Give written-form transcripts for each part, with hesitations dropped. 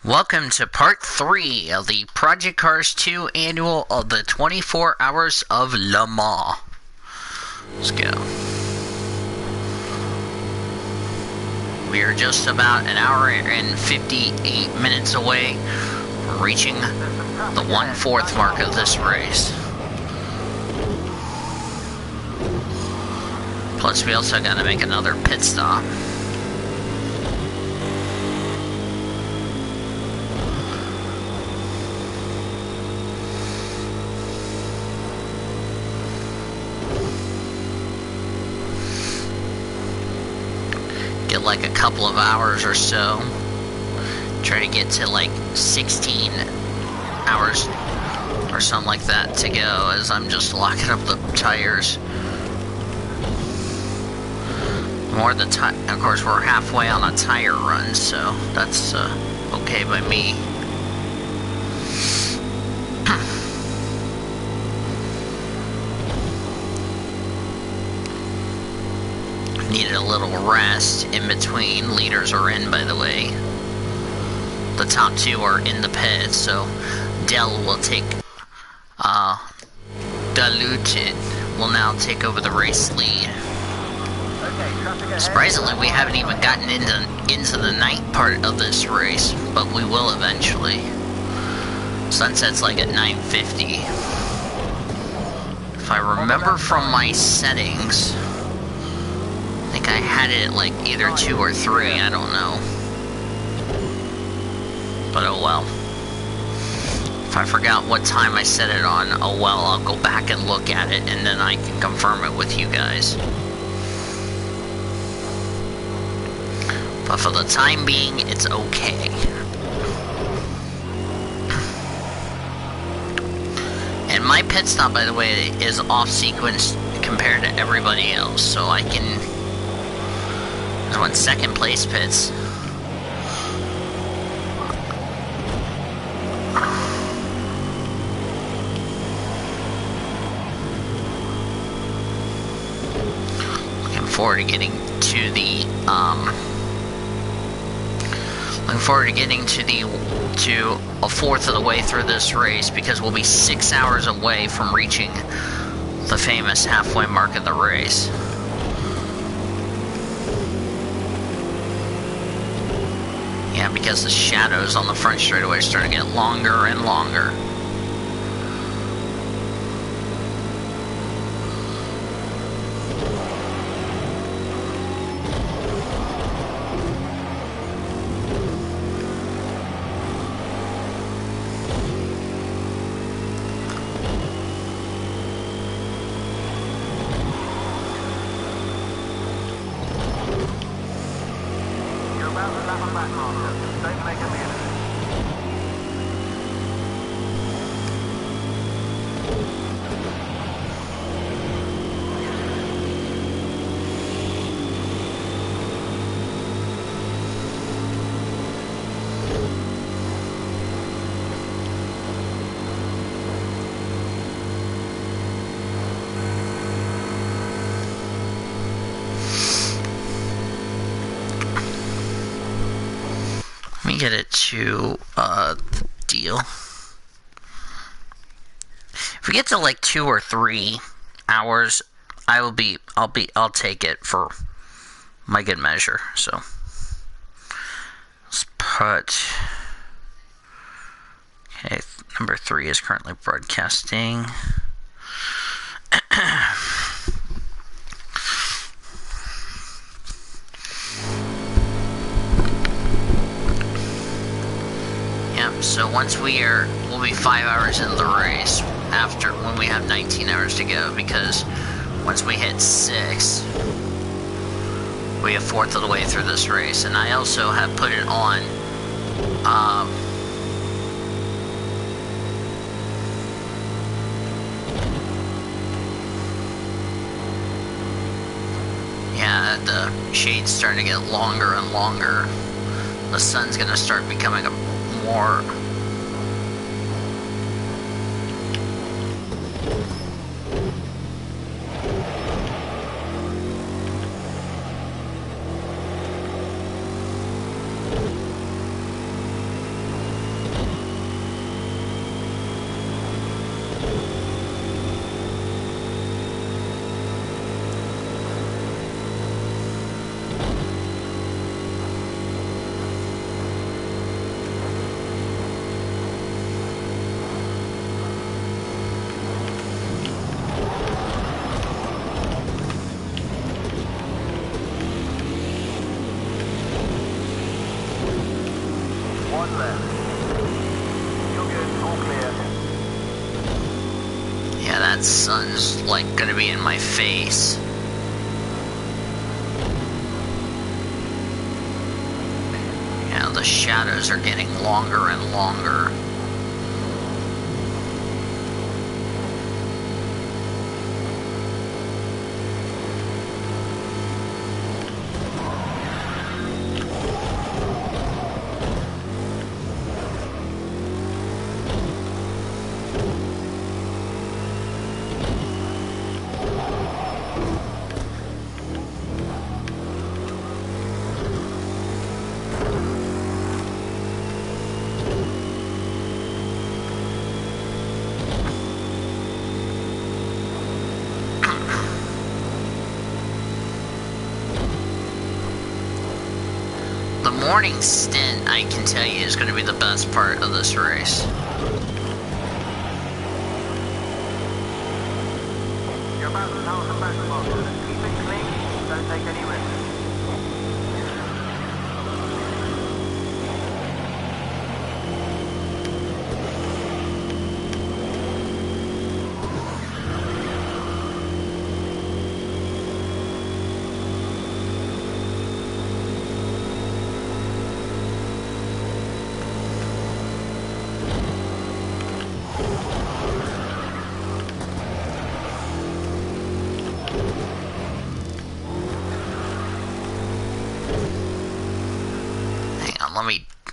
Welcome to part 3 of the Project Cars 2 annual of the 24 Hours of Le Mans. Let's go. We are just about an hour and 58 minutes away from reaching the 1/4 mark of this race. Plus we also gotta make another pit stop. Get like a couple of hours or so. Try to get to like 16 hours or something like that to go, as I'm just locking up the tires. More the of course we're halfway on a tire run, so that's okay by me. Needed a little rest in between. Leaders are in, by the way. The top two are in the pit, so Dell will take Diluted will now take over the race lead. Surprisingly, we haven't even gotten into the night part of this race, but we will eventually. Sunset's like at 9:50. If I remember from my settings, I think I had it at like either 2 or 3, I don't know. But oh well. If I forgot what time I set it on, oh well, I'll go back and look at it and then I can confirm it with you guys. But for the time being, it's okay. And my pit stop, by the way, is off sequence compared to everybody else, so I can... I went second place pits. Looking forward to getting to the to a fourth of the way through this race, because we'll be 6 hours away from reaching the famous halfway mark of the race. Yeah, because the shadows on the front straightaway are starting to get longer and longer. Let me get it to the deal. If we get to like 2 or 3 hours, I'll take it for my good measure. So let's put, okay, number 3 is currently broadcasting. So once we'll be 5 hours into the race after, when we have 19 hours to go, because once we hit 6, we have fourth of the way through this race. And I also have put it on, yeah, the shade's starting to get longer and longer. The sun's gonna start becoming a more sun's like gonna be in my face. Yeah, the shadows are getting longer and longer. The morning stint, I can tell you, is going to be the best part of this race. You're about 1,000 back close. Keep it clean, don't take any risks.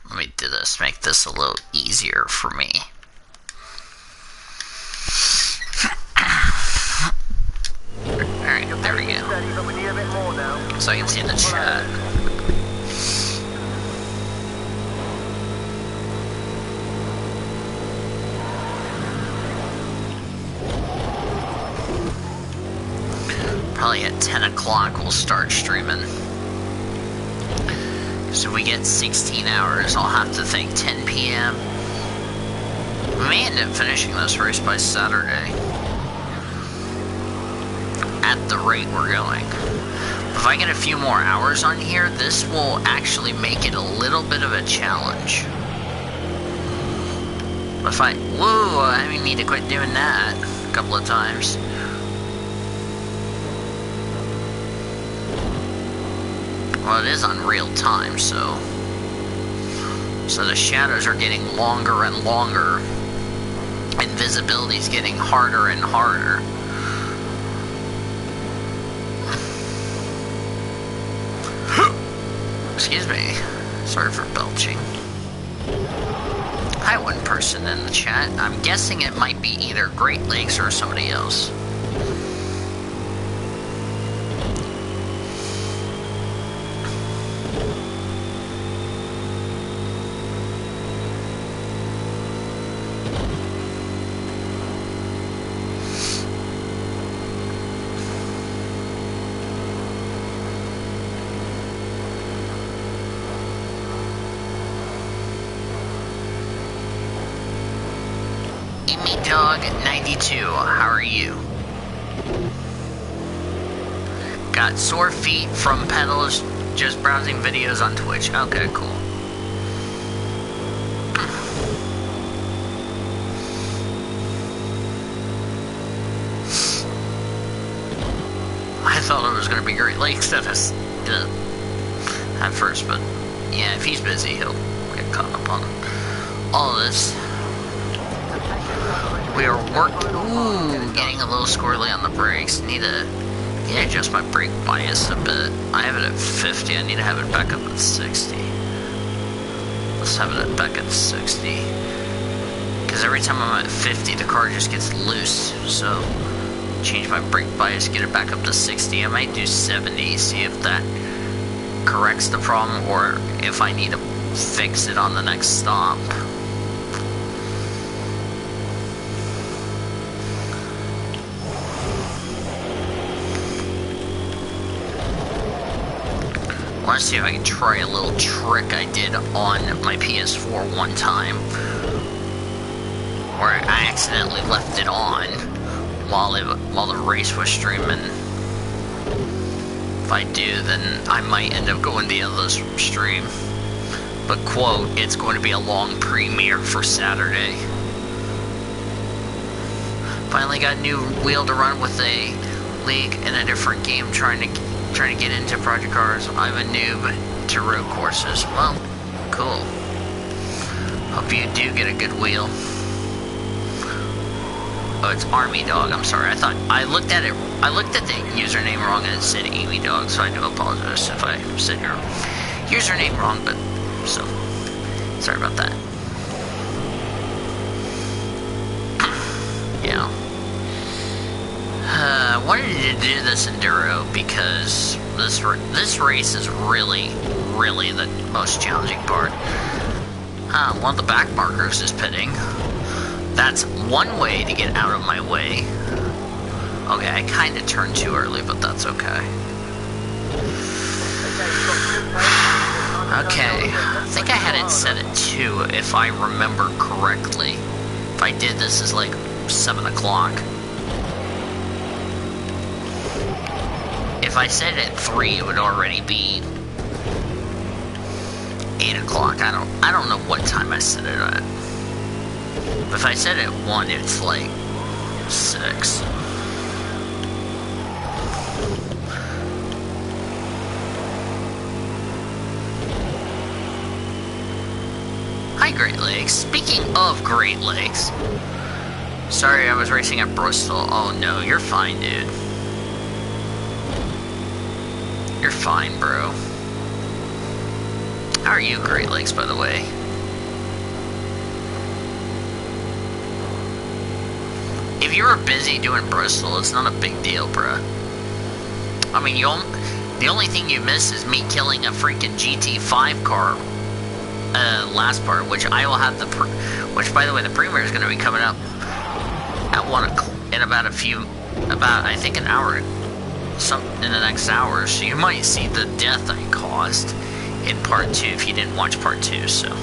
Let me do this, make this a little easier for me. Alright, there we go. So I can see the chat. Probably at 10 o'clock we'll start streaming. So if we get 16 hours, I'll have to think 10 p.m. We may end up finishing this race by Saturday. At the rate we're going. If I get a few more hours on here, this will actually make it a little bit of a challenge. If I need to quit doing that a couple of times. Well, it is on real time, so the shadows are getting longer and longer, and visibility is getting harder and harder. Excuse me. Sorry for belching. Hi, one person in the chat. I'm guessing it might be either Great Lakes or somebody else. Dog92, how are you? Got sore feet from pedals just browsing videos on Twitch. Okay, cool. I thought it was going to be Great Lakes at first, but yeah, if he's busy, he'll get caught up on all of this. We are getting a little squirrely on the brakes. Need to adjust my brake bias a bit. I have it at 50. I need to have it back up at 60. Let's have it back at 60. Because every time I'm at 50, the car just gets loose. So, change my brake bias, get it back up to 60. I might do 70, see if that corrects the problem, or if I need to fix it on the next stop. I want to see if I can try a little trick I did on my PS4 one time, where I accidentally left it on while the race was streaming. If I do, then I might end up going the other stream. But quote, it's going to be a long premiere for Saturday. Finally got a new wheel to run with a league in a different game, trying to get into Project Cars. I'm a noob to road courses. Well, cool. Hope you do get a good wheel. Oh, it's Army Dog. I'm sorry. I looked at the username wrong and it said Amy Dog, so I do apologize if I said your username wrong, but so sorry about that. Yeah. I wanted to do this enduro because this race is really the most challenging part. One of the back markers is pitting. That's one way to get out of my way. Okay, I kind of turned too early, but that's okay. Okay, I think I had it set at 2 if I remember correctly. If I did, this is like 7 o'clock. If I set it at 3, it would already be 8 o'clock. I don't know what time I set it at. If I set it at 1, it's like 6. Hi, Great Lakes. Speaking of Great Lakes. Sorry, I was racing at Bristol. Oh no, you're fine, dude. You're fine, bro. How are you, Great Lakes, by the way? If you were busy doing Bristol, it's not a big deal, bruh. I mean, the only thing you miss is me killing a freaking GT5 car. Last part, which I will have which, by the way, the premiere is going to be coming up at 1 o'clock in about I think an hour, in the next hour. So you might see the death I caused in part 2 if you didn't watch part 2. So.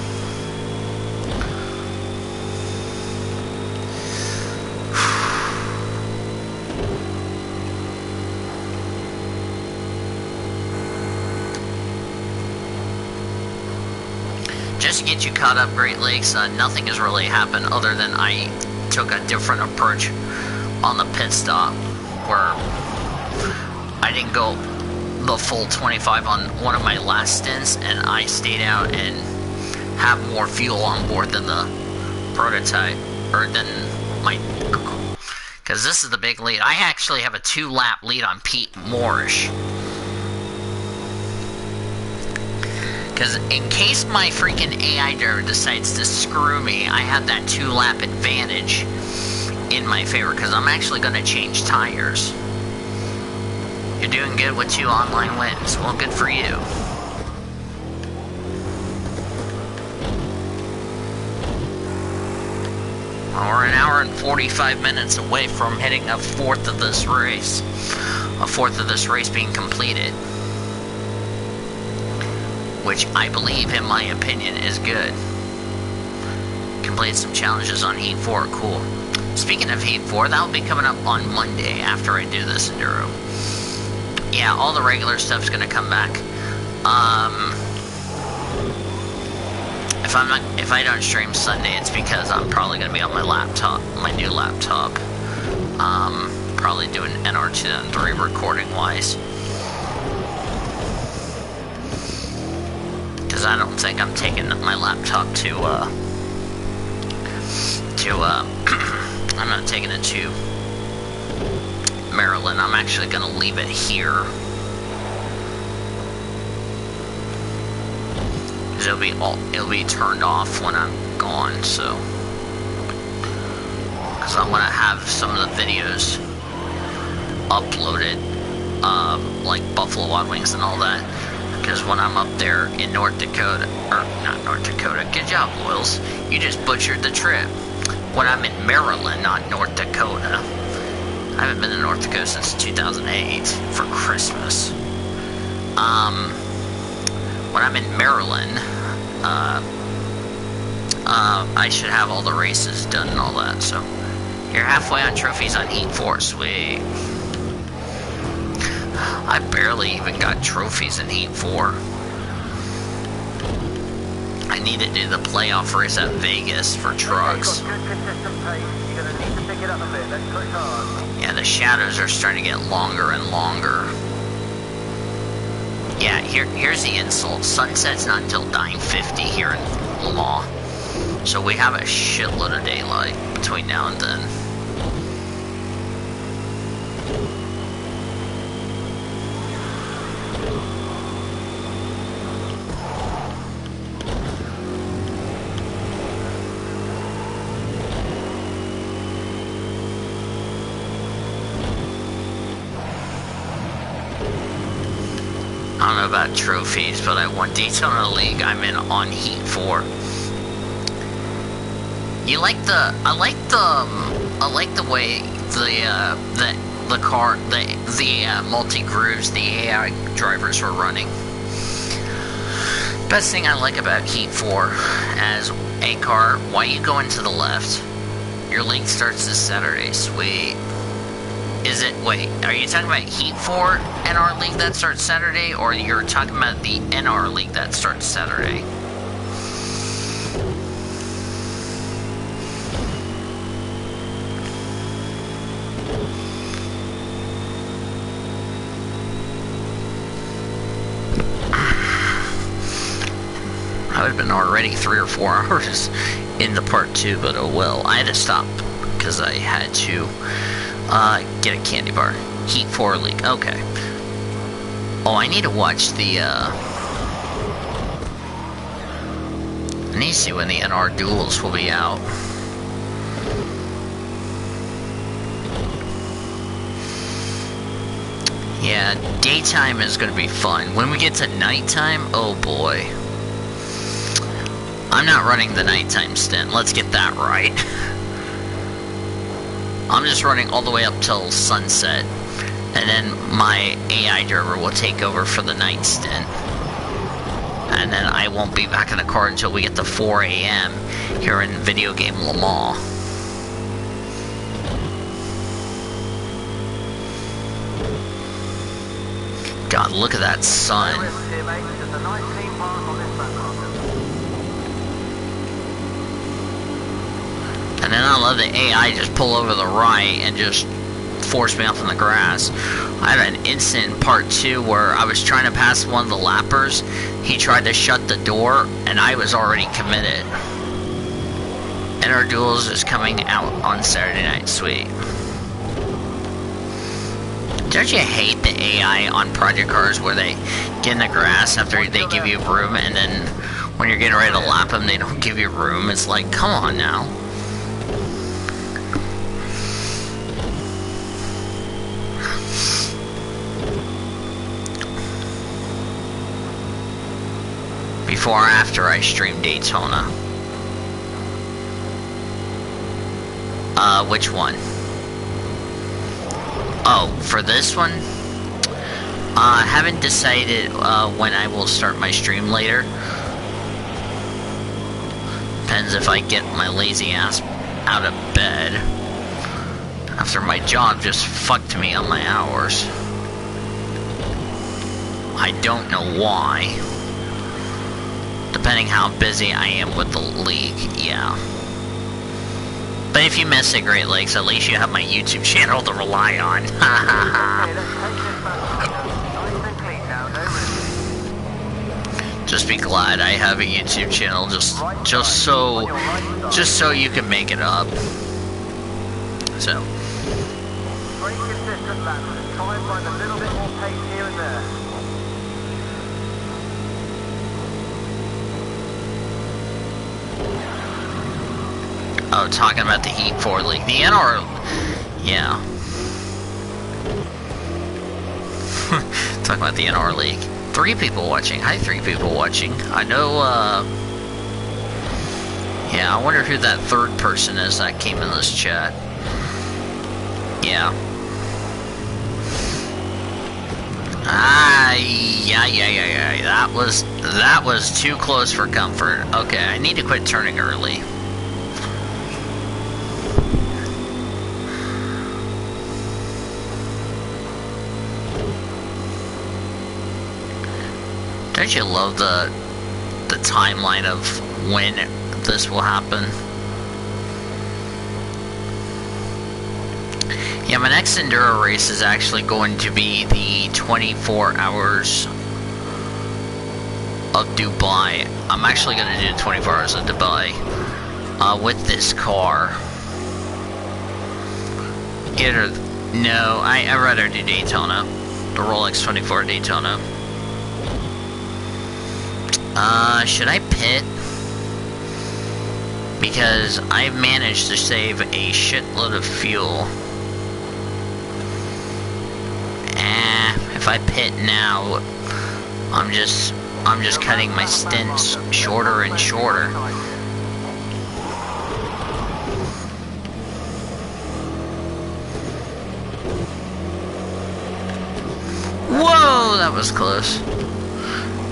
Just to get you caught up, Great Lakes, nothing has really happened other than I took a different approach on the pit stop where I didn't go the full 25 on one of my last stints, and I stayed out and have more fuel on board than the prototype, or than my, because this is the big lead. I actually have a 2-lap lead on Pete Moorish. Because in case my freaking AI driver decides to screw me, I have that 2-lap advantage in my favor, because I'm actually going to change tires. You're doing good with 2 online wins. Well, good for you. Well, we're an hour and 45 minutes away from hitting a fourth of this race. A fourth of this race being completed. Which I believe, in my opinion, is good. Completed some challenges on Heat 4, cool. Speaking of Heat 4, that will be coming up on Monday after I do this enduro. Yeah, all the regular stuff's gonna come back. If I don't stream Sunday, it's because I'm probably gonna be on my laptop, my new laptop. Probably doing NR2003 recording wise. Because I don't think I'm taking my laptop to, I'm not taking it to Maryland. I'm actually going to leave it here. Because it'll be turned off when I'm gone, so. Because I want to have some of the videos uploaded, like Buffalo Wild Wings and all that. Because when I'm up there in North Dakota, or not North Dakota, good job, Wills, you just butchered the trip. When I'm in Maryland, not North Dakota. I haven't been to North Dakota since 2008 for Christmas. When I'm in Maryland, I should have all the races done and all that, so. You're halfway on trophies on Heat 4, sweet. I barely even got trophies in Heat 4. I need to do the playoff race at Vegas for trucks. You've got good consistent pace. You're going to need to pick it it up a bit. Let's push hard. Yeah, the shadows are starting to get longer and longer. Yeah, here's the insult. Sunset's not until 9:50 here in Le Mans. So we have a shitload of daylight between now and then. I don't know about trophies, but I won Daytona League. I'm in on Heat 4. You like the? I like the way the car, the multi grooves, the AI drivers were running. Best thing I like about Heat 4 as a car. Why you going to the left? Your league starts this Saturday. Sweet. Is it, wait, are you talking about Heat 4 NR League that starts Saturday, or you're talking about the NR League that starts Saturday? I would have been already 3 or 4 hours into part 2, but oh well. I had to stop because I had to get a candy bar. Heat 4 League. Okay. Oh, I need to watch the, I need to see when the NR duels will be out. Yeah, daytime is going to be fun. When we get to nighttime, oh boy. I'm not running the nighttime stint. Let's get that right. I'm just running all the way up till sunset, and then my AI driver will take over for the night stint. And then I won't be back in the car until we get to 4 a.m. here in video game Le Mans. God, look at that sun. And then I love the AI just pull over the right and just force me off in the grass. I had an incident in part 2 where I was trying to pass one of the lappers. He tried to shut the door and I was already committed. NR Duels is coming out on Saturday night. Sweet. Don't you hate the AI on project cars where they get in the grass after they give you room, and then when you're getting ready to lap them, they don't give you room? It's like, come on now. Before or after I stream Daytona? Which one? Oh, for this one? Haven't decided when I will start my stream later. Depends if I get my lazy ass out of bed after my job just fucked me on my hours. I don't know why. Depending how busy I am with the league, yeah. But if you miss the Great Lakes, at least you have my YouTube channel to rely on. Just be glad I have a YouTube channel, just so you can make it up. So. Very consistent laps. Try and find a little bit more pace here and there. Oh, talking about the Heat 4 League. The NR... Yeah. Talking about the NR League. 3 people watching. Hi, 3 people watching. I know, yeah, I wonder who that third person is that came in this chat. Yeah. Yeah. That was too close for comfort. Okay, I need to quit turning early. Don't you love the timeline of when this will happen? Yeah, my next Enduro race is actually going to be the 24 hours of Dubai. I'm actually going to do 24 hours of Dubai with this car. Either, no, I'd rather do Daytona, the Rolex 24 Daytona. Should I pit? Because I've managed to save a shitload of fuel. If I pit now, I'm just cutting my stints shorter and shorter. Whoa, that was close.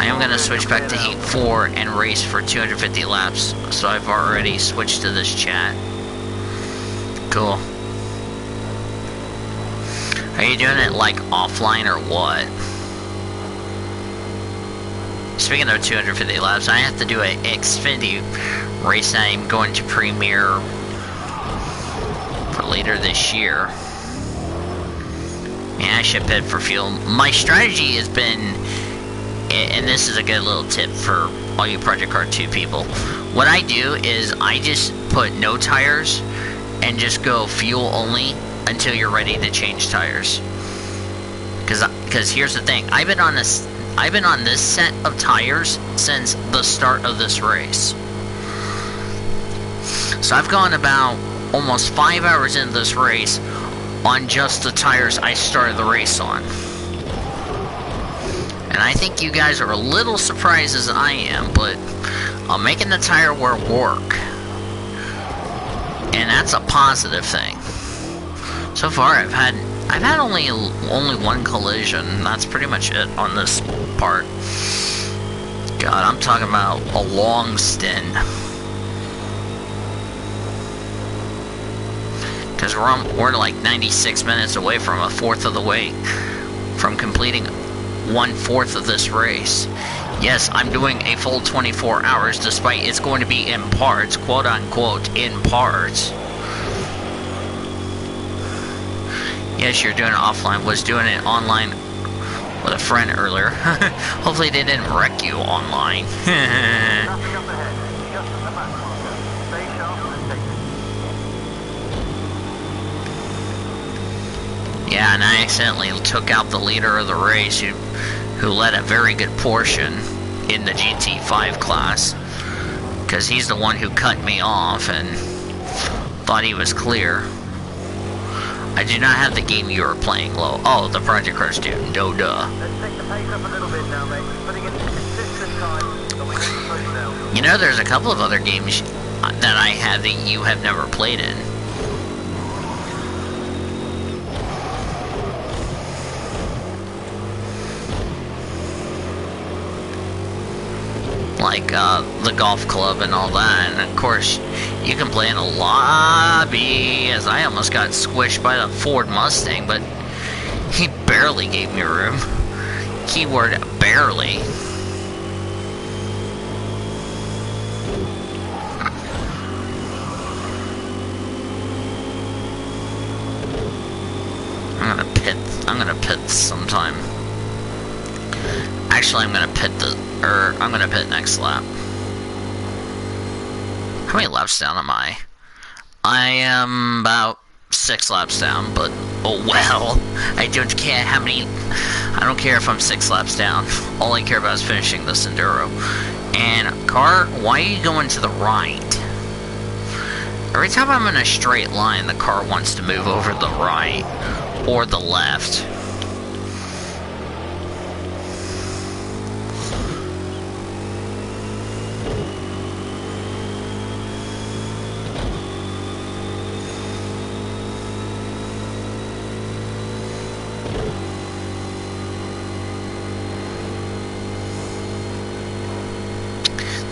I am going to switch back to Heat 4 and race for 250 laps, so I've already switched to this chat. Cool. Are you doing it like offline or what? Speaking of 250 laps, I have to do an Xfinity race I'm going to premiere for later this year. Yeah, I should pit for fuel. My strategy has been, and this is a good little tip for all you Project Car 2 people. What I do is I just put no tires and just go fuel only until you're ready to change tires. Because here's the thing, I've been on this set of tires since the start of this race. So I've gone about almost 5 hours into this race on just the tires I started the race on. And I think you guys are a little surprised as I am, but I'm making the tire wear work. And that's a positive thing. So far I've had only one collision. That's pretty much it on this part. God, I'm talking about a long stint. Because we're like 96 minutes away from a fourth of the way from completing 1/4 of this race. Yes, I'm doing a full 24 hours, despite it's going to be in parts, quote unquote, in parts. Yes, you're doing it offline. Was doing it online with a friend earlier. Hopefully they didn't wreck you online. Nothing up ahead. Just at the back marker. Stay sharp and take it. Yeah, and I accidentally took out the leader of the race who led a very good portion in the GT5 class. Because he's the one who cut me off and thought he was clear. I do not have the game you were playing low. Oh, the Project Cars do. No duh. Let's take the pace up a little bit now, mate. Putting in consistent time so we can push now. You know, there's a couple of other games that I have that you have never played in. Like the golf club and all that, and of course you can play in a lobby, as I almost got squished by the Ford Mustang, but he barely gave me room. Keyword barely. I'm gonna pit sometime. Actually, I'm gonna pit next lap. How many laps down am I? I am about 6 laps down, but oh well. I don't care if I'm 6 laps down. All I care about is finishing this Enduro. And car, why are you going to the right? Every time I'm in a straight line, the car wants to move over to the right or the left.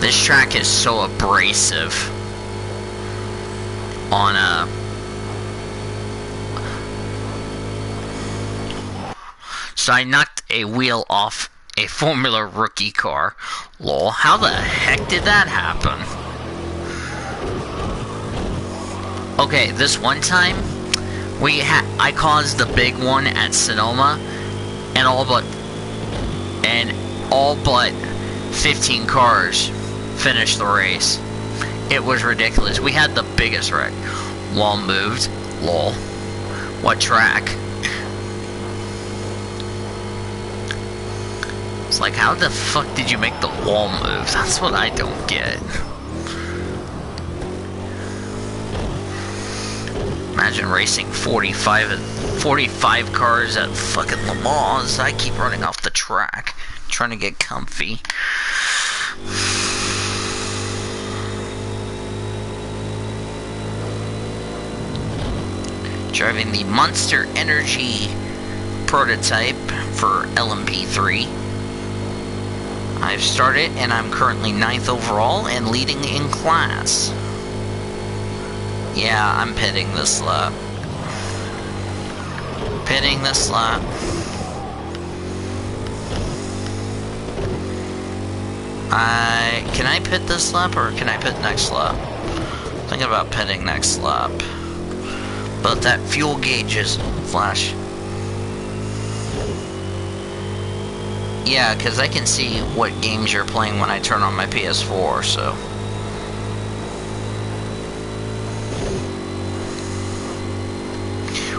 This track is so abrasive on So I knocked a wheel off a Formula Rookie car. Lol, how the heck did that happen? Okay, this one time, I caused the big one at Sonoma, and all but 15 cars finished the race. It was ridiculous. We had the biggest wreck. Wall moved. Lol. What track? It's like, how the fuck did you make the wall move? That's what I don't get. Imagine racing 45 cars at fucking Le Mans. I keep running off the track, trying to get comfy. Driving the Monster Energy prototype for LMP3. I've started and I'm currently 9th overall and leading in class. Yeah, I'm pitting this lap. Pitting this lap. Can I pit this lap or can I pit next lap? Thinking about pitting next lap. But that fuel gauge is flash. Yeah, because I can see what games you're playing when I turn on my PS4, so.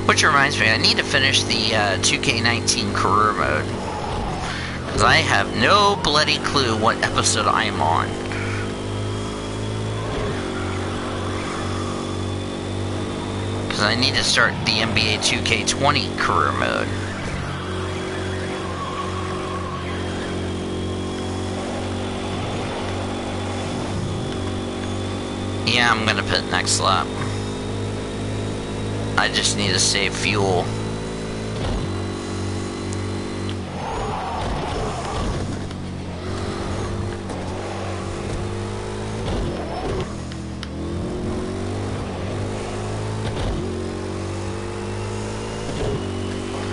Which reminds me, I need to finish the 2K19 career mode. Because I have no bloody clue what episode I am on. Because I need to start the NBA 2K20 career mode. Yeah, I'm gonna pit next lap. I just need to save fuel.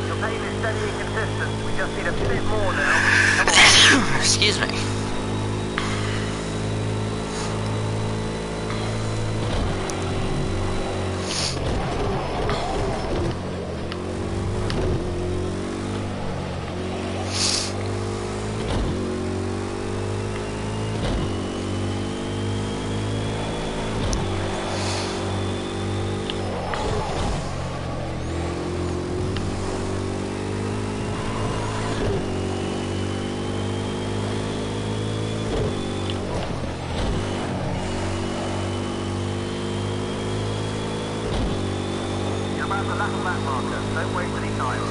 Your pace is steady and consistent. We just need a bit more now. Come on. Excuse me. Don't waste any time.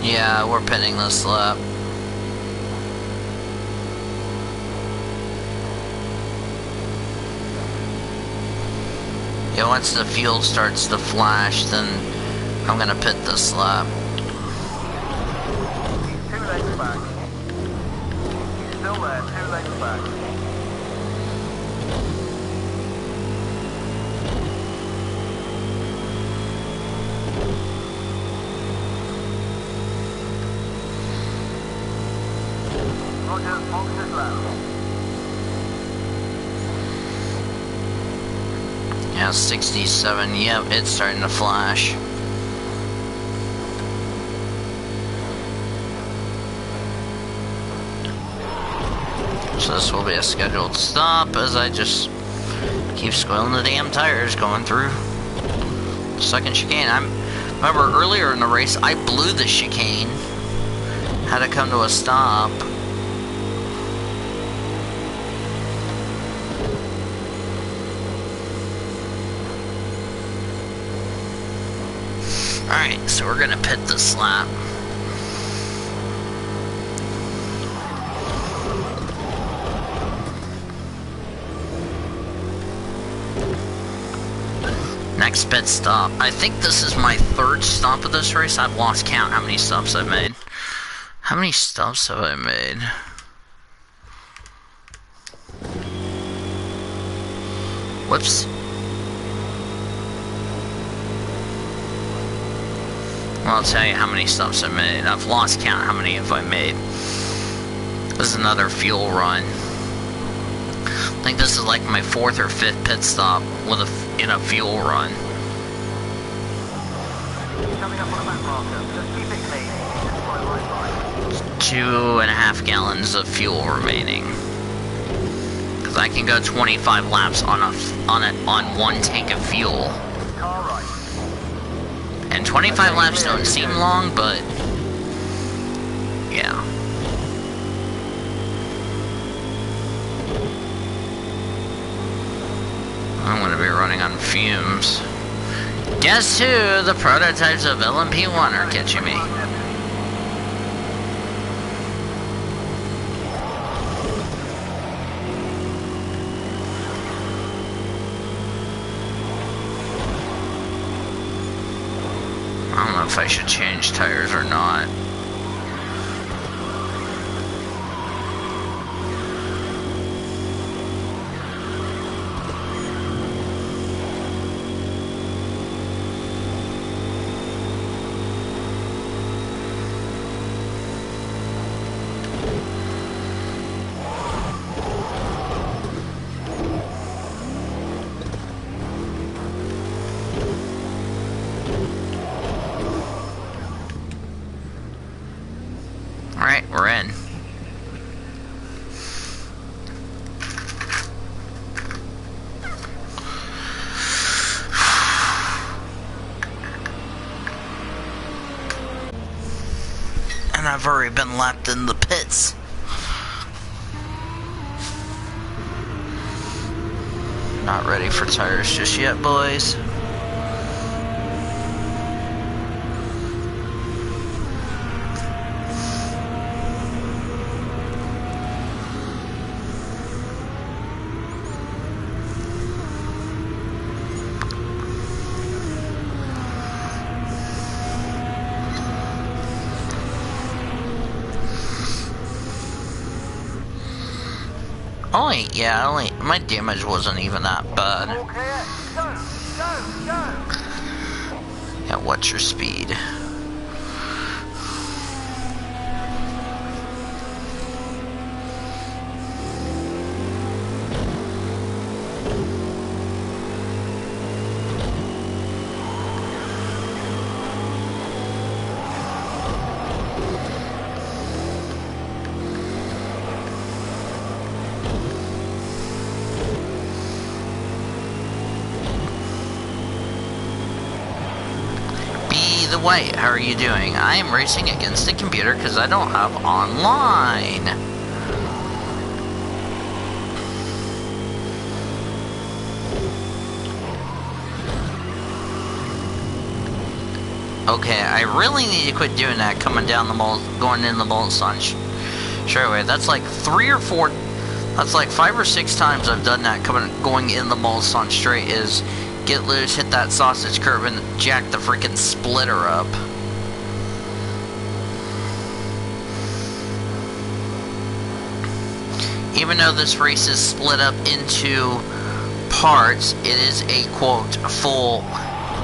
Yeah, we're pitting this lap. Yeah, once the fuel starts to flash, then I'm gonna pit this lap. He's 2 lanes back. He's still there, 2 lanes back. Roger, box is left. Yeah, 67, yep, it's starting to flash. So this will be a scheduled stop as I just keep squealing the damn tires going through second chicane. Remember earlier in the race, I blew the chicane. Had to come to a stop. Alright, so we're gonna pit this lap. Next pit stop. I think this is my 3rd stop of this race. I've lost count how many stops I've made. How many stops have I made? Whoops. Well, I'll tell you how many stops I've made. I've lost count how many have I made. This is another fuel run. I think this is like my 4th or 5th pit stop with in a fuel run. Coming up on a map marker. Just keep it clean. Just right. 2.5 gallons of fuel remaining. Because I can go 25 laps on one tank of fuel. Car right. And 25 laps don't seem long, but yeah. I'm gonna be running on fumes. Guess who? The prototypes of LMP1 are catching me. I don't know if I should change tires or not. Alright, we're in. And I've already been lapped in the pits. Not ready for tires just yet, boys. My damage wasn't even that bad. All clear. Go. Yeah, what's your speed? Wait, how are you doing? I am racing against the computer because I don't have online. Okay, I really need to quit doing that, coming down the going in the Molten Sun straightaway. That's like 5 or 6 times I've done that, going in the Molten Sun straight is get loose, hit that sausage curve, and jack the freaking splitter up. Even though this race is split up into parts, it is a, quote, full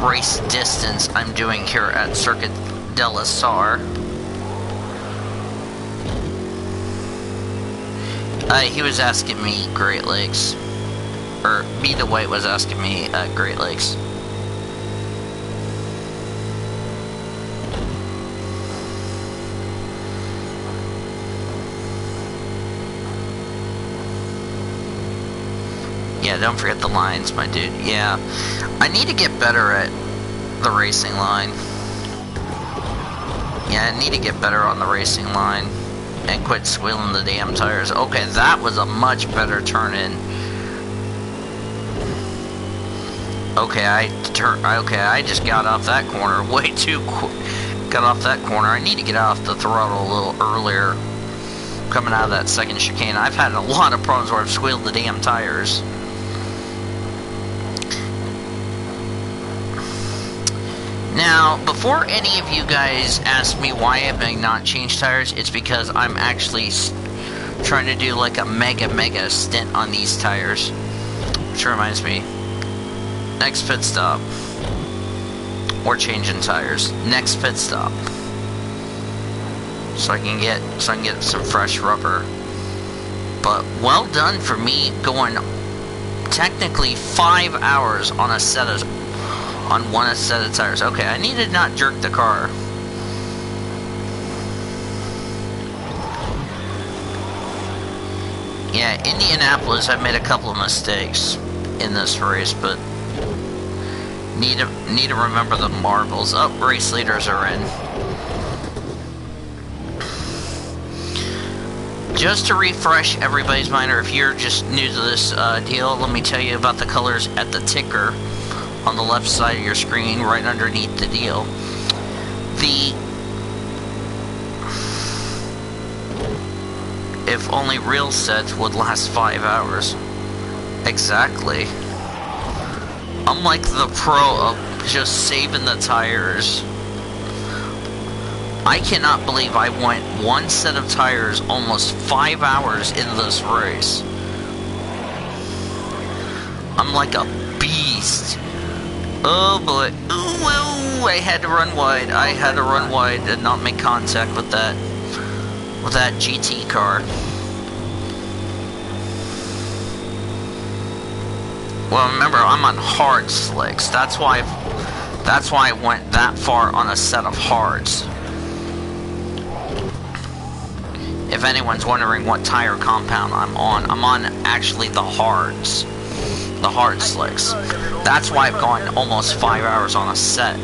race distance I'm doing here at Circuit del Azar. He was asking me Great Lakes. Or, B. DeWhite was asking me Great Lakes. Yeah, don't forget the lines, my dude. Yeah, I need to get better at the racing line. Yeah, I need to get better on the racing line. And quit squealing the damn tires. Okay, that was a much better turn-in. Okay, I just got off that corner way too quick. Got off that corner. I need to get off the throttle a little earlier. Coming out of that second chicane. I've had a lot of problems where I've squealed the damn tires. Now, before any of you guys ask me why I've not changed tires, it's because I'm actually trying to do like a mega stint on these tires. Which reminds me, next pit stop, or changing tires. Next pit stop, so I can get some fresh rubber. But well done for me going technically 5 hours on a set of one set of tires. Okay, I need to not jerk the car. Yeah, Indianapolis, I've made a couple of mistakes in this race, but need to remember the marbles. Oh, race leaders are in. Just to refresh everybody's mind, or if you're just new to this deal, let me tell you about the colors at the ticker on the left side of your screen, right underneath the deal. If only real sets would last 5 hours. Exactly. I'm like the pro of just saving the tires. I cannot believe I went one set of tires almost 5 hours in this race. I'm like a beast. Oh boy. Ooh, I had to run wide. I had to run wide and not make contact with that GT car. Well, remember, I'm on hard slicks. That's why I went that far on a set of hards. If anyone's wondering what tire compound I'm on actually the hards. The hard slicks. That's why I've gone almost 5 hours on a set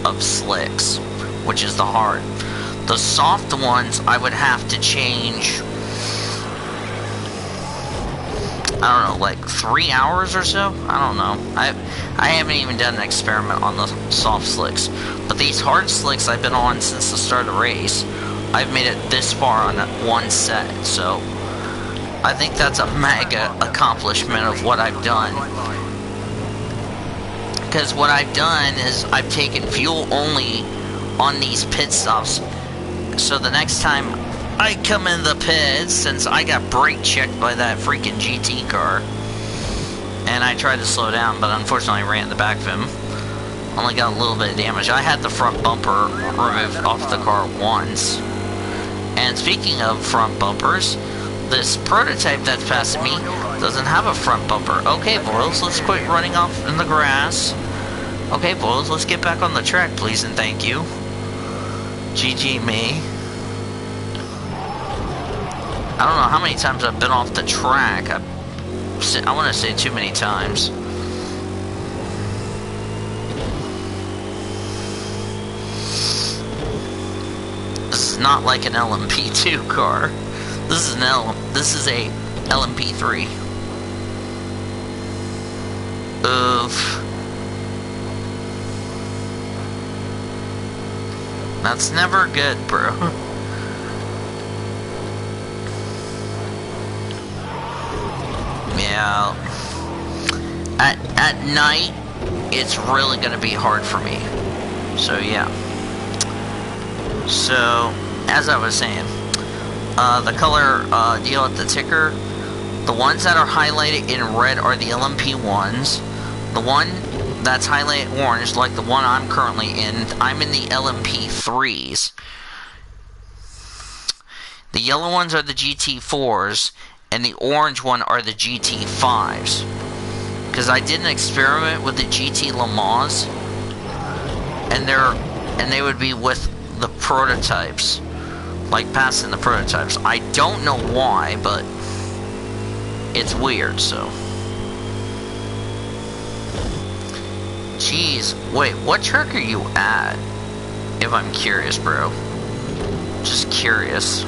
of slicks, which is the hard. The soft ones, I would have to change, I don't know, like 3 hours or so? I don't know. I haven't even done an experiment on the soft slicks. But these hard slicks I've been on since the start of the race. I've made it this far on one set, so I think that's a mega accomplishment of what I've done. Because what I've done is I've taken fuel only on these pit stops. So the next time I come in the pits, since I got brake checked by that freaking GT car, and I tried to slow down, but unfortunately I ran the back of him. Only got a little bit of damage. I had the front bumper removed off the car once. And speaking of front bumpers, this prototype that's passing me doesn't have a front bumper. Okay, boys, let's quit running off in the grass. Okay, boys, let's get back on the track, please and thank you. GG me. I don't know how many times I've been off the track. I want to say too many times. This is not like an LMP2 car. This is a LMP3. Oof. That's never good, bro. Yeah. At night, it's really gonna be hard for me. So yeah. So, as I was saying, the color deal at the ticker, the ones that are highlighted in red are the LMP ones. The one that's highlighted orange, like the one I'm currently in, I'm in the LMP3s. The yellow ones are the GT4s, and the orange one are the GT5s. Because I did an experiment with the GT Le Mans, and they would be with the prototypes, like passing the prototypes. I don't know why, but it's weird. So, jeez, wait, what track are you at? If I'm curious, bro, just curious.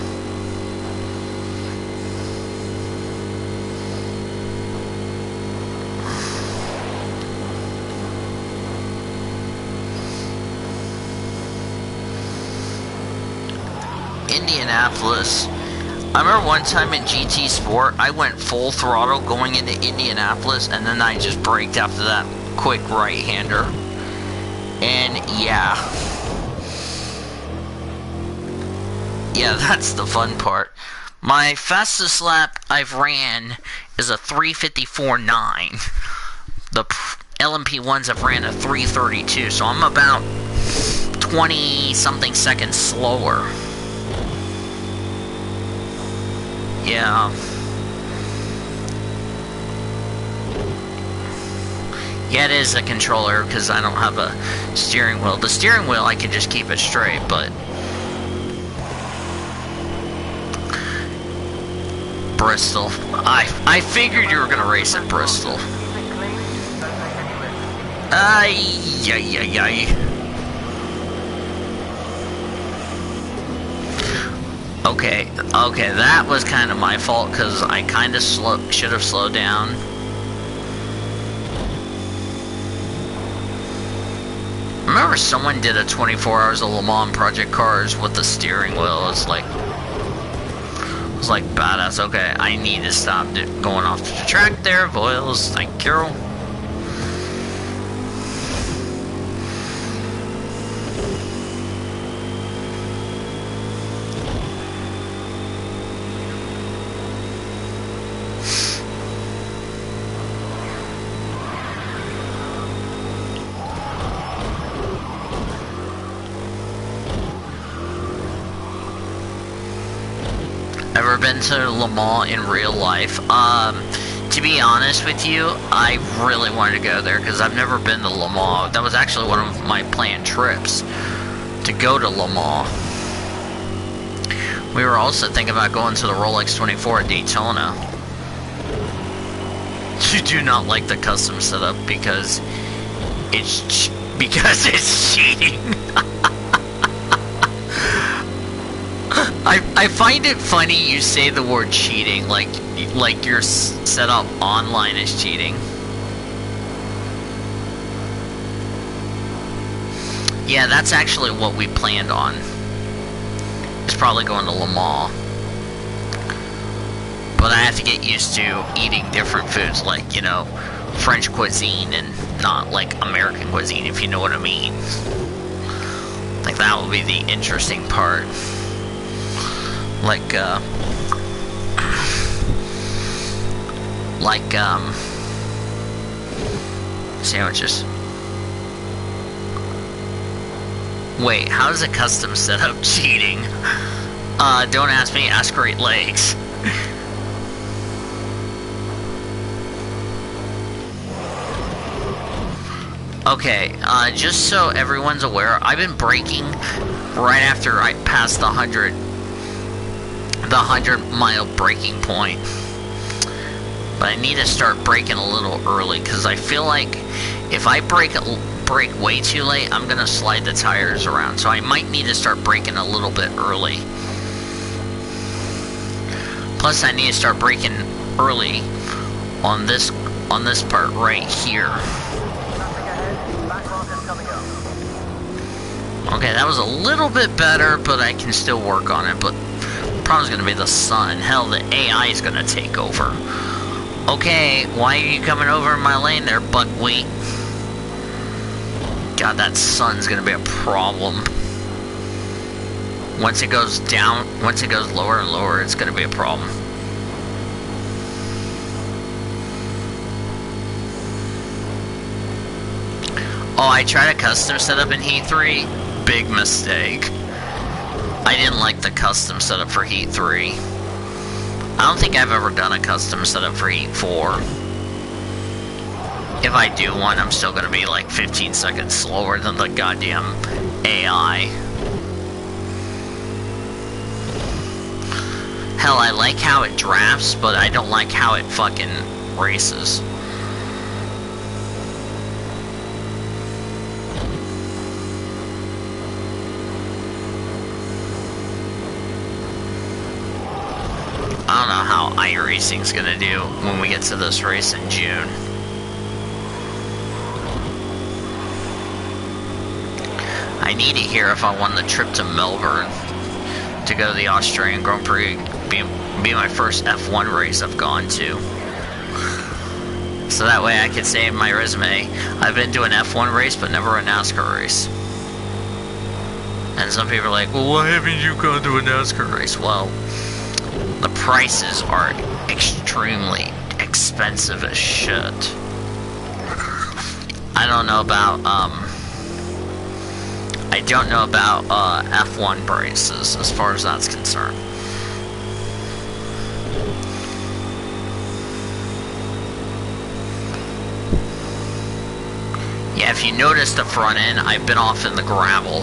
Indianapolis. I remember one time in GT Sport, I went full throttle going into Indianapolis, and then I just braked after that quick right-hander. And yeah. Yeah, that's the fun part. My fastest lap I've ran is a 3:54.9. The LMP ones I've ran a 3:32, so I'm about 20-something seconds slower. Yeah. Yeah, it is a controller because I don't have a steering wheel. The steering wheel, I can just keep it straight, but... Bristol. I figured you were going to race at Bristol. Ay. Okay, that was kind of my fault because I kind of should have slowed down. Remember someone did a 24 Hours of Le Mans Project Cars with the steering wheel. It was like badass. Okay, I need to stop going off the track there, Voiles. Thank you. Ever been to Le Mans in real life? To be honest with you, I really wanted to go there because I've never been to Le Mans. That was actually one of my planned trips, to go to Le Mans. We were also thinking about going to the Rolex 24 at Daytona. You do not like the custom setup because it's cheating. I find it funny you say the word cheating, like your setup online is cheating. Yeah, that's actually what we planned on. It's probably going to Le Mans. But I have to get used to eating different foods, like, you know, French cuisine and not like American cuisine, if you know what I mean. Like, that will be the interesting part. Like sandwiches. Wait, how does a custom setup cheating? Don't ask me, ask Great Lakes. Okay, just so everyone's aware, I've been braking right after I passed the 100-mile braking point. But I need to start braking a little early, because I feel like if I brake way too late, I'm going to slide the tires around. So I might need to start braking a little bit early. Plus, I need to start braking early on this part right here. Okay, that was a little bit better, but I can still work on it. But the problem's going to be the sun. Hell, the AI is going to take over. Okay, why are you coming over in my lane there, buckwheat? God, that sun's going to be a problem. Once it goes down, once it goes lower and lower, it's going to be a problem. Oh, I tried a custom setup in Heat 3. Big mistake. I didn't like the custom setup for Heat 3. I don't think I've ever done a custom setup for Heat 4. If I do one, I'm still going to be like 15 seconds slower than the goddamn AI. Hell, I like how it drafts, but I don't like how it fucking races. I don't know how iRacing's gonna do when we get to this race in June. I need it here if I won the trip to Melbourne to go to the Australian Grand Prix. Be my first F1 race I've gone to. So that way I can say in my resume, I've been to an F1 race but never a NASCAR race. And some people are like, well, why haven't you gone to a NASCAR race? Well, the prices are extremely expensive as shit. I don't know about F1 prices as far as that's concerned. Yeah, if you notice the front end, I've been off in the gravel.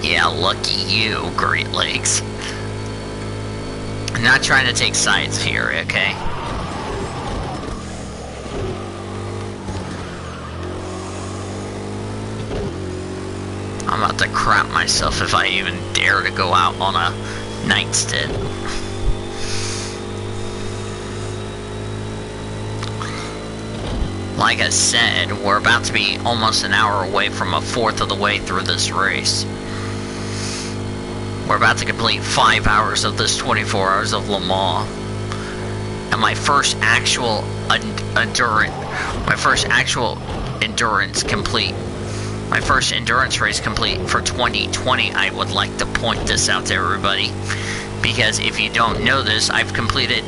Yeah, lucky you, Great Lakes. I'm not trying to take sides here, okay? I'm about to crap myself if I even dare to go out on a night stint. Like I said, we're about to be almost an hour away from a fourth of the way through this race. We're about to complete 5 hours of this 24 hours of Le Mans. And my first actual endurance complete. My first endurance race complete for 2020. I would like to point this out to everybody. Because if you don't know this, I've completed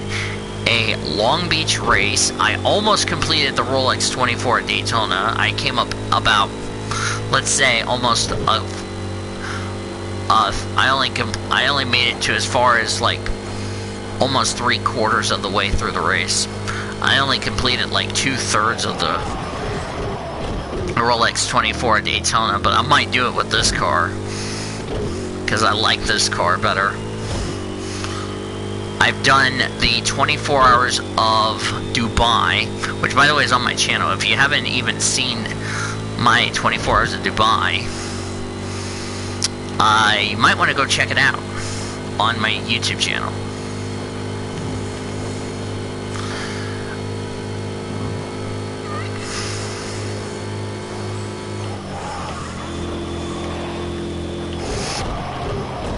a Long Beach race. I almost completed the Rolex 24 at Daytona. I came up about, let's say, almost I only made it to as far as like almost 3/4 of the way through the race. I only completed like 2/3 of the Rolex 24 at Daytona, but I might do it with this car because I like this car better. I've done the 24 hours of Dubai, which by the way is on my channel. If you haven't even seen my 24 hours of Dubai, you might want to go check it out on my YouTube channel.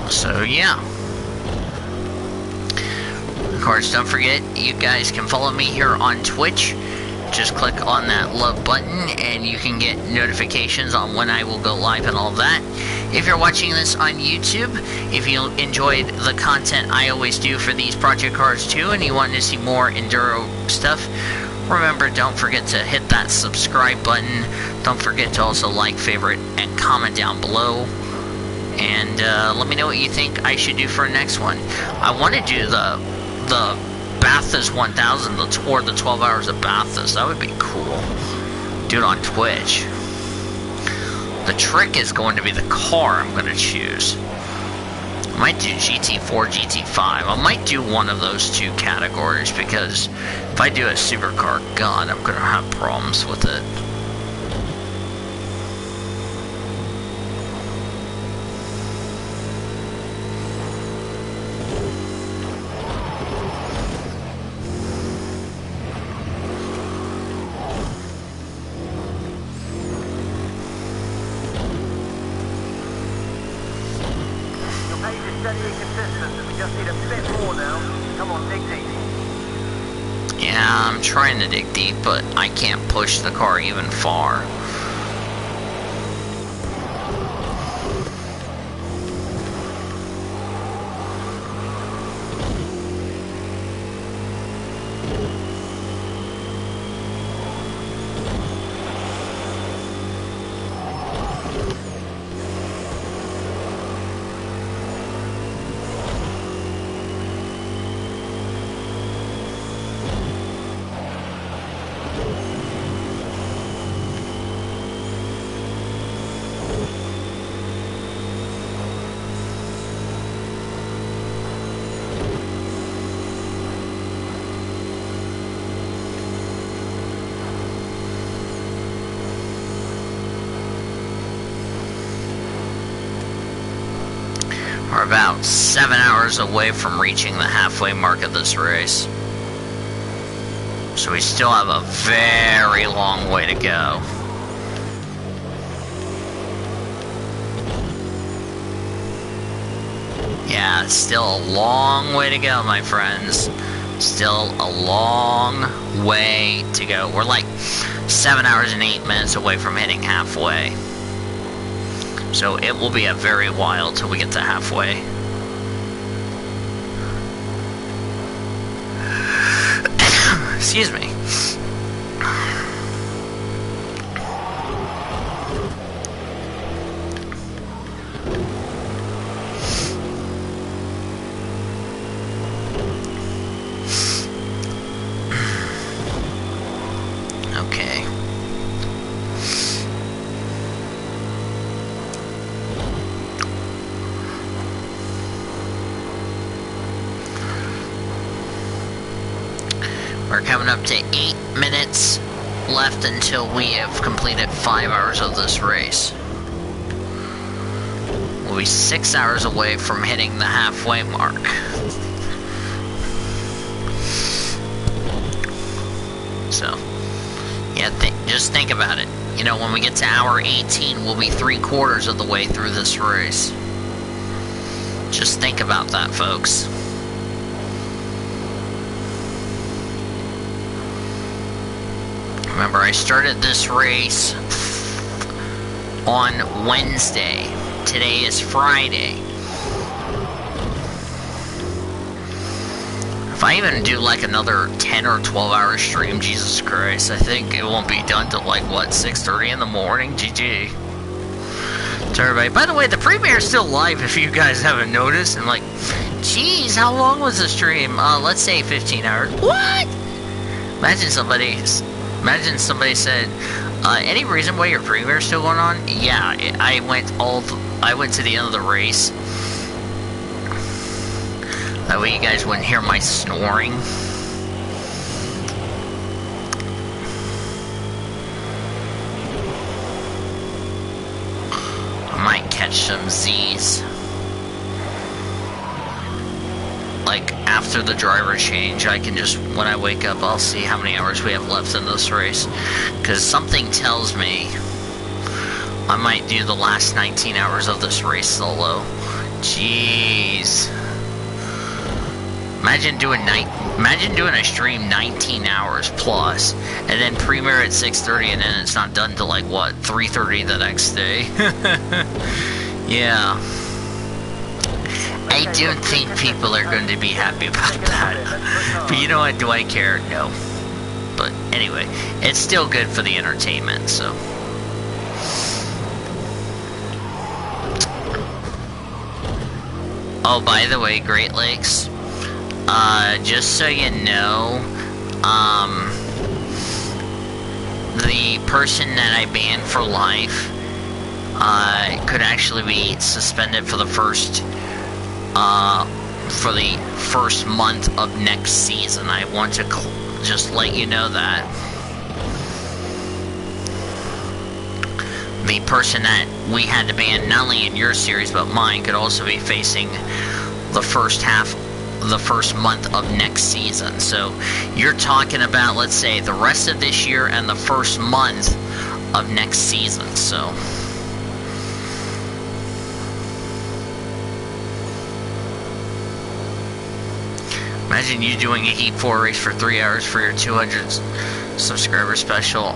So yeah. Of course, don't forget, you guys can follow me here on Twitch. Just click on that love button and you can get notifications on when I will go live and all of that. If you're watching this on YouTube, if you enjoyed the content I always do for these project cars too, and you want to see more enduro stuff, remember, don't forget to hit that subscribe button. Don't forget to also like, favorite, and comment down below. And let me know what you think I should do for a next one. I want to do the Bathurst 1000, or the 12 hours of Bathurst. That would be cool. Do it on Twitch. The trick is going to be the car I'm going to choose. I might do GT4, GT5. I might do one of those two categories, because if I do a supercar, God, I'm going to have problems with it. Yeah, I'm trying to dig deep, but I can't push the car even far. We're about 7 hours away from reaching the halfway mark of this race. So we still have a very long way to go. Yeah, still a long way to go, my friends. Still a long way to go. We're like 7 hours and 8 minutes away from hitting halfway. So it will be a very while till we get to halfway. Excuse me. Okay. We're coming up to 8 minutes left until we have completed 5 hours of this race. We'll be 6 hours away from hitting the halfway mark. So, yeah, just think about it. You know, when we get to hour 18, we'll be 3/4 of the way through this race. Just think about that, folks. Remember, I started this race on Wednesday. Today is Friday. If I even do like another 10 or 12 hour stream, Jesus Christ, I think it won't be done till like, what, 6:30 in the morning? GG. To everybody. By the way, the premiere is still live if you guys haven't noticed. And like, geez, how long was the stream? Let's say 15 hours. What? Imagine somebody said, any reason why your premiere is still going on? Yeah, I went to the end of the race. That way you guys wouldn't hear my snoring. I might catch some Z's. Like, after the driver change, I can just, when I wake up, I'll see how many hours we have left in this race. Because something tells me I might do the last 19 hours of this race solo. Jeez. Imagine doing a stream 19 hours plus, and then premiere at 6:30, and then it's not done till like what, 3:30 the next day. Yeah. I don't think people are going to be happy about that. But you know what? Do I care? No. But anyway, it's still good for the entertainment, so. Oh, by the way, Great Lakes. Just so you know, the person that I banned for life, could actually be suspended for the first month of next season. I want to just let you know that. The person that we had to ban, not only in your series, but mine, could also be facing the first month of next season. So you're talking about, let's say, the rest of this year and the first month of next season. So imagine you doing a Heat 4 race for 3 hours for your 200 subscriber special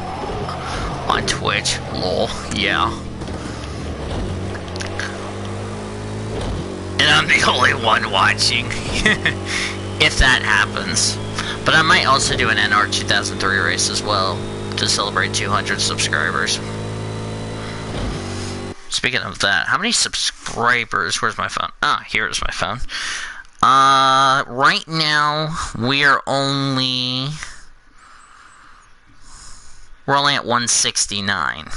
on Twitch. Lol. Yeah. And I'm the only one watching. If that happens. But I might also do an NR 2003 race as well to celebrate 200 subscribers. Speaking of that, how many subscribers? Where's my phone? Ah, here's my phone. Right now we're only at 169.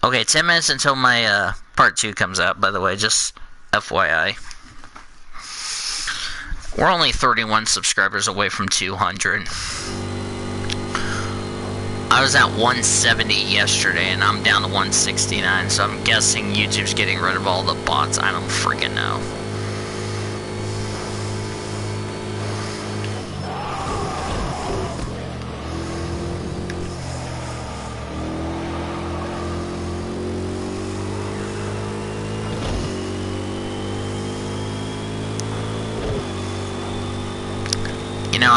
Okay, 10 minutes until my part 2 comes out, by the way, just FYI. We're only 31 subscribers away from 200. I was at 170 yesterday, and I'm down to 169, so I'm guessing YouTube's getting rid of all the bots. I don't freaking know.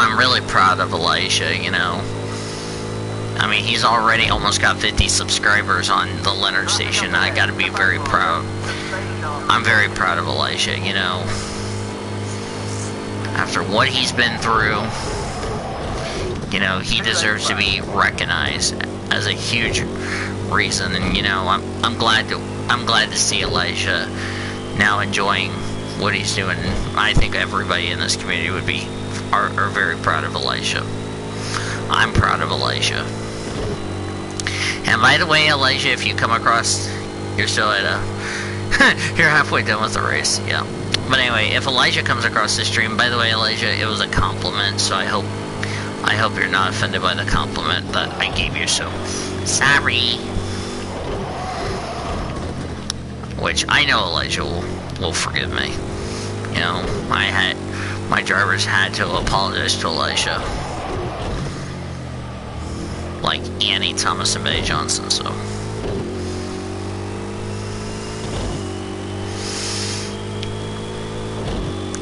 I'm really proud of Elijah, you know. I mean, he's already almost got 50 subscribers on the Leonard station. I gotta be very proud. I'm very proud of Elijah, you know. After what he's been through, you know, he deserves to be recognized as a huge reason. And you know, I'm glad to see Elijah now enjoying what he's doing. I think everybody in this community are very proud of Elijah. I'm proud of Elijah. And by the way, Elijah, if you come across, you're still at you're halfway done with the race, yeah. But anyway, if Elijah comes across this stream, by the way, Elijah, it was a compliment, so I hope you're not offended by the compliment that I gave you, so sorry. Which I know Elijah will forgive me. You know, my drivers had to apologize to Elijah. Like Annie, Thomas, and Betty Johnson, so.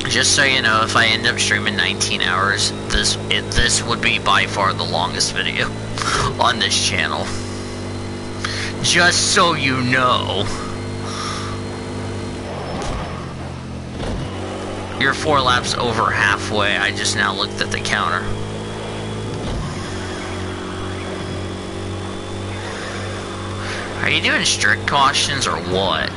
Just so you know, if I end up streaming 19 hours, this would be by far the longest video on this channel. Just so you know. You're 4 laps over halfway. I just now looked at the counter. Are you doing strict cautions or what?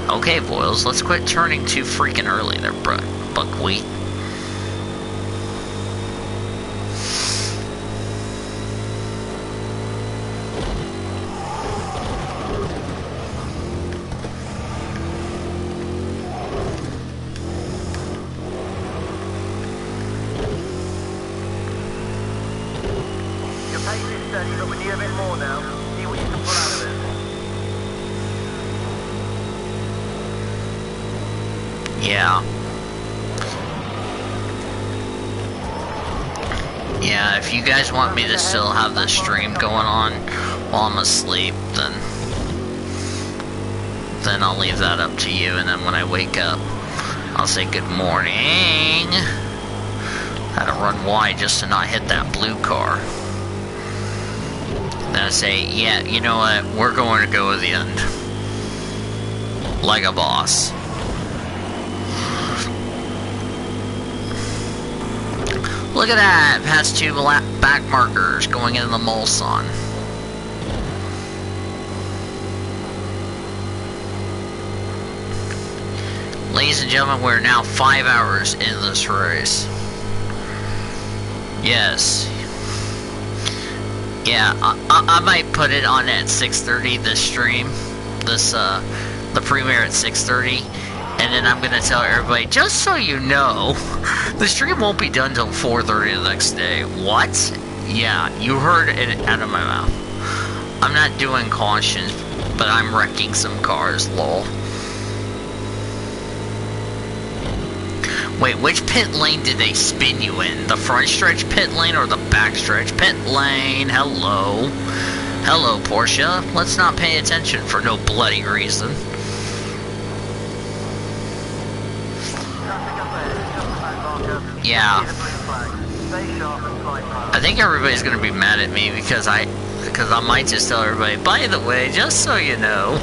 Okay, Boils, let's quit turning too freaking early there, buckwheat. Your pace is steady, but we need a bit more now. See what you can pull out of it. Yeah, if you guys want me to still have the stream going on while I'm asleep, then I'll leave that up to you, and then when I wake up, I'll say good morning. Had to run wide just to not hit that blue car. Then I say, yeah, you know what, we're going to go to the end. Like a boss. Look at that! Past 2 back markers going into the Mulsanne. Ladies and gentlemen, we're now 5 hours in this race. Yes. Yeah, I might put it on at 6:30 this stream. The premiere at 6:30. And then I'm gonna tell everybody, just so you know, the stream won't be done till 4:30 the next day. What? Yeah, you heard it out of my mouth. I'm not doing cautions, but I'm wrecking some cars, lol. Wait, which pit lane did they spin you in? The front stretch pit lane or the back stretch pit lane? Hello. Hello, Porsche. Let's not pay attention for no bloody reason. Yeah. I think everybody's gonna be mad at me because I might just tell everybody, by the way, just so you know,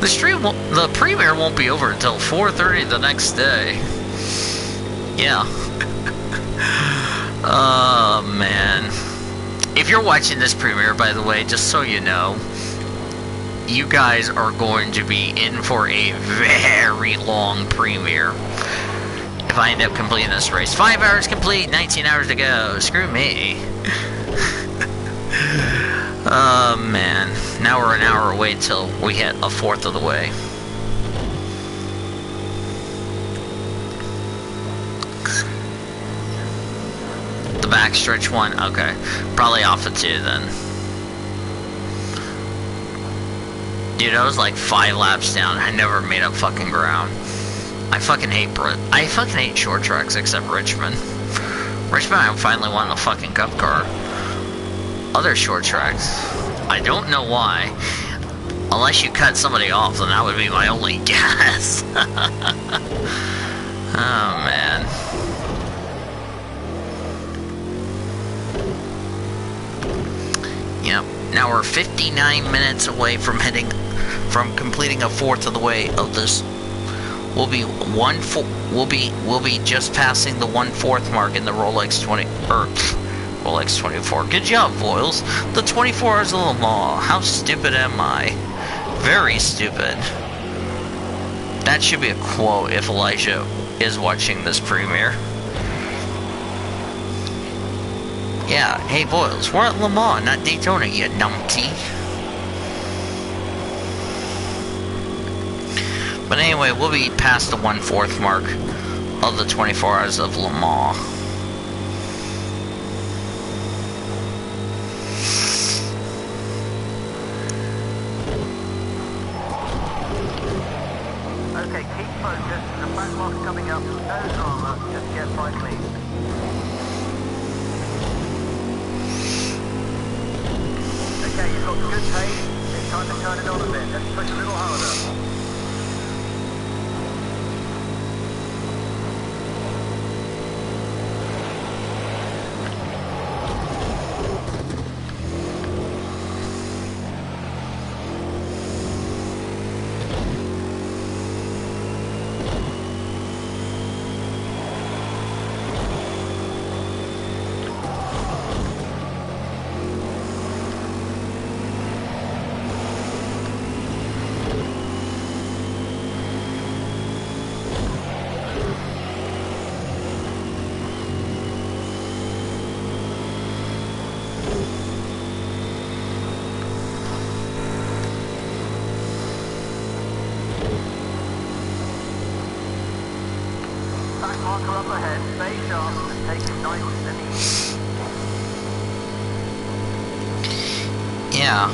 the premiere won't be over until 4:30 the next day. Yeah. Oh man. If you're watching this premiere, by the way, just so you know, you guys are going to be in for a very long premiere. If I end up completing this race. 5 hours complete, 19 hours to go. Screw me. Oh man. Now we're an hour away till we hit a fourth of the way. The backstretch one? Okay. Probably off of 2 then. Dude, I was like 5 laps down. I never made up fucking ground. I fucking hate short tracks except Richmond. Richmond, I finally won a fucking cup car. Other short tracks, I don't know why. Unless you cut somebody off, then that would be my only guess. Oh, man. Yep. Now we're 59 minutes away from completing a fourth of the way of this. We'll be just passing the 1/4 mark in the Rolex 24. Good job, Voiles. The 24 Hours of Le Mans. How stupid am I? Very stupid. That should be a quote if Elijah is watching this premiere. Yeah, hey Voiles, we're at Le Mans, not Daytona, you numpty. But anyway, we'll be past the 1/4 mark of the 24 Hours of Le Mans. Okay, keep focused. The back mark's coming up. No drama. Just get by clean. Okay, you've got good pace. It's time to turn it on a bit. Let's push a little harder. Back marker up ahead. Stay sharp and take it nice and easy. Yeah.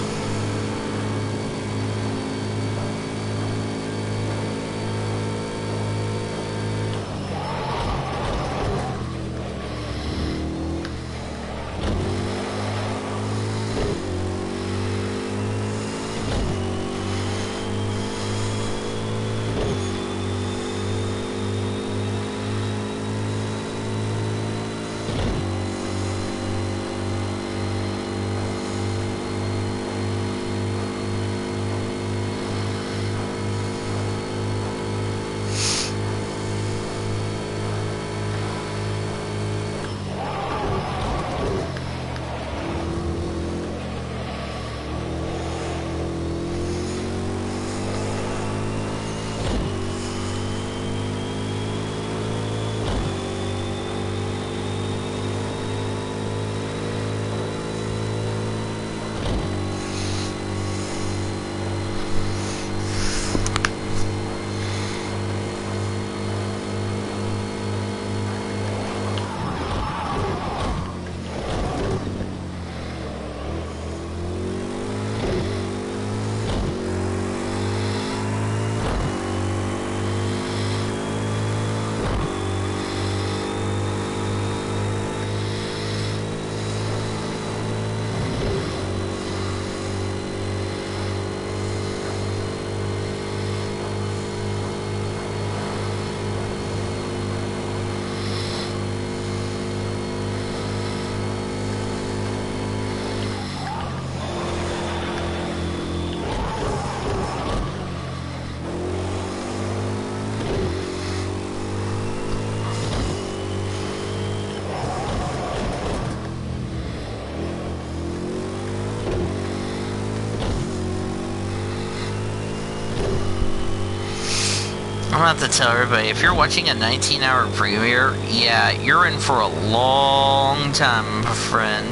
I'm gonna have to tell everybody, if you're watching a 19-hour premiere, yeah, you're in for a long time, my friend.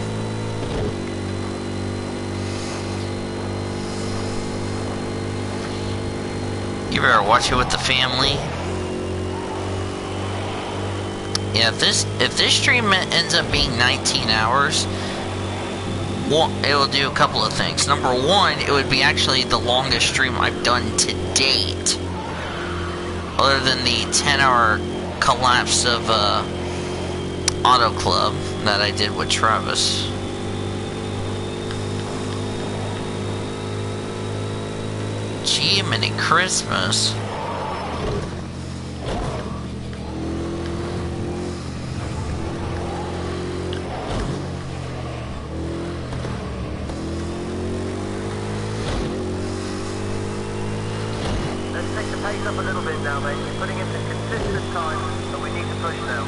You better watch it with the family. Yeah, if this stream ends up being 19 hours, well, it will do a couple of things. Number one, it would be actually the longest stream I've done to date, other than the 10-hour collapse of Auto Club that I did with Travis. Jiminy Christmas. Let's take the pace up a little bit now, mate. You're putting in some consistent time, but we need to push now.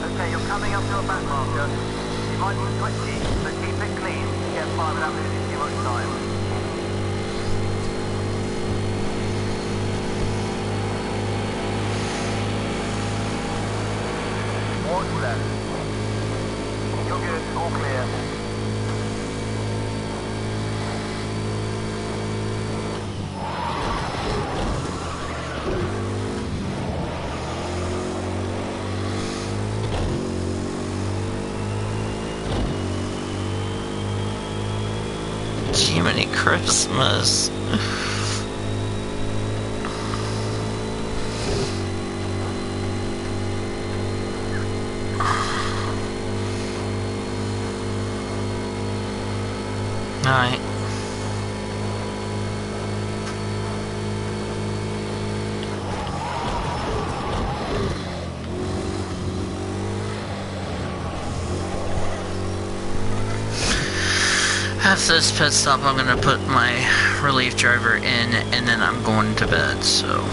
Okay, you're coming up to a back marker. You might be twitchy, so keep it clean to get by without losing too much time. Watch left. You're good, all clear. Jiminy Christmas. Alright. After this pit stop, I'm gonna put my relief driver in, and then I'm going to bed, so.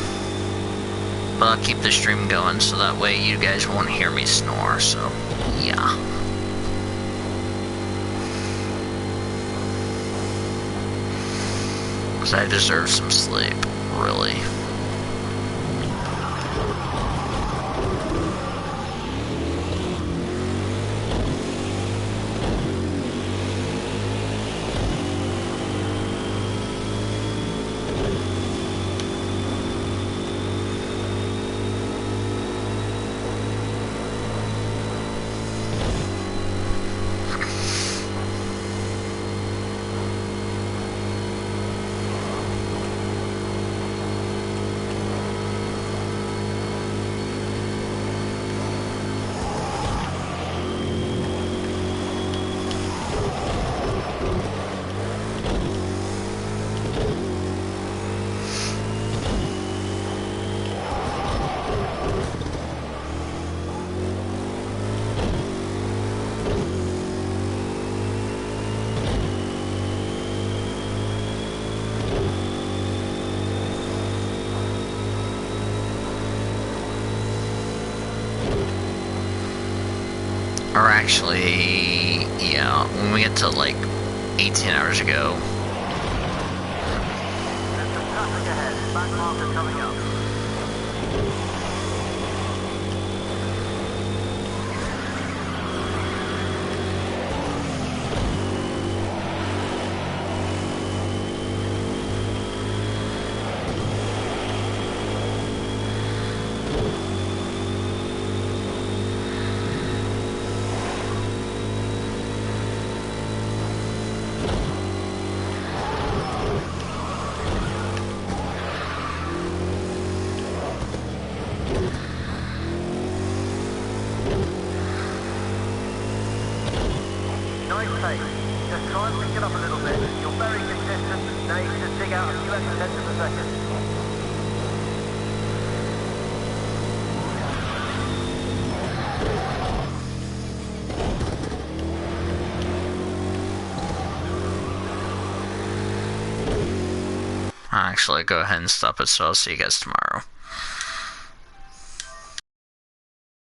But I'll keep the stream going, so that way you guys won't hear me snore, so, yeah. Because I deserve some sleep, really. Or actually, yeah, when we get to like 18 hours ago. There's some traffic ahead. Back marker coming up. Nice pace. Just try and pick it up a little bit. You're very consistent. Now you can just dig out a few extra tenths of a second. Actually, go ahead and stop it, so I'll see you guys tomorrow.